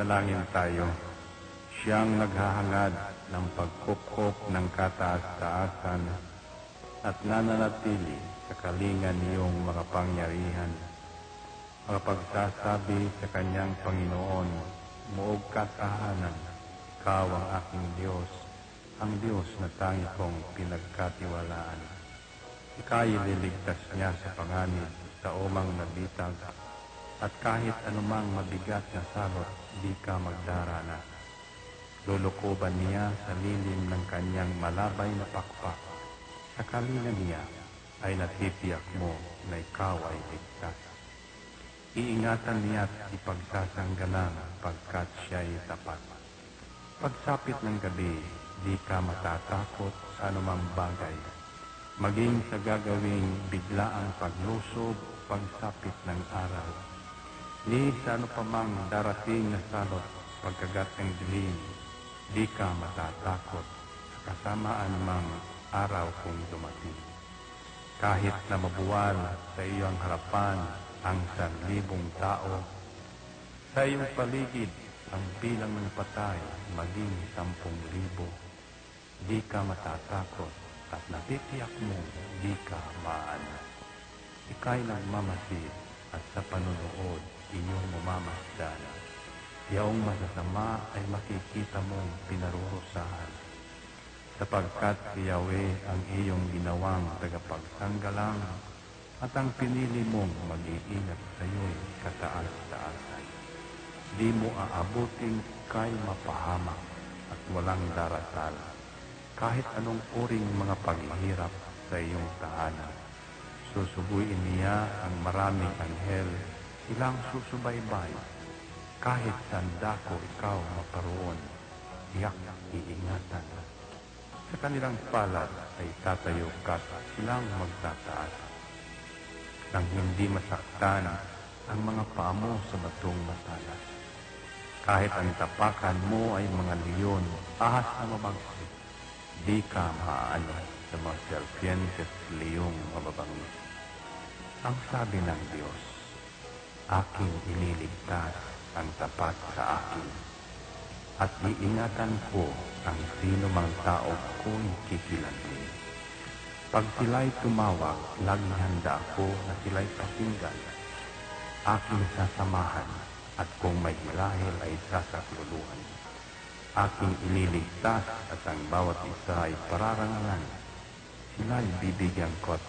Manalangin tayo. Siyang naghahangad ng pagkupkop ng kataas-taasan at nananatili sa kalingan niyong makapangyarihan. Makapagsasabi sa kanyang Panginoon, muog katahanan, ikaw ang aking Diyos, ang Diyos na tangi kong pinagkatiwalaan. Ika'y liligtas niya sa panganib, sa umang nabitag, at kahit anumang mabigat na salot, di ka magdarana. Lulukuban niya sa lilim ng kanyang malabay na pakpak. Sa kalinga niya ay natitiyak mo na ikaw ay ligtas. Iingatan niya at ipagsasanggalang pagkat siya'y tapat. Pagsapit ng gabi, di ka matatakot sa anumang bagay. Maging sa gagawing biglaang paglusob, pagsapit ng araw. Ni sa ano pa mang darating na salot, pagkagat ng dilim, di ka matatakot sa kasamaan mang araw kung dumating. Kahit na mabuwal sa iyong harapan ang 1,000 tao, sa iyong paligid ang bilang ng patay maging 10,000, di ka matatakot at natitiyak mo di ka maano. Ika'y nagmamasid at sa panunood iyong mamamasdan. Yaong masasama ay makikita mong pinarurusahan, sapagkat si Yahweh ang iyong ginawang tagapagsanggalang at ang pinili mong mag-iingat sa iyo'y kataas-taasan. Di mo aabutin kay mapahamak at walang darasal, kahit anong uring mga paghihirap sa iyong tahanan. Susubuin niya ang maraming anghel, silang susubaybay. Kahit saan dako ikaw maparoon, tiyak iingatan. Sa kanilang palad ay tatayo ka't silang magtataas, nang hindi masaktan ang mga paa mo sa batong matalas. Kahit ang tapakan mo ay mga leon, ahas na mabagsik, di ka maaano sa mga serpientes leyong mababangis. Ang sabi ng Diyos, aking iniligtas ang tapat sa akin, at iingatan ko ang sino mang tao ko'y kikilantin. Pag sila'y tumawag, laging handa ako na sila'y pakinggan. Aking sasamahan, at kung may hilahil ay sasakluluhan. Aking ililigtas at ang bawat isa ay pararangalan. Sila'y bibigyan ko at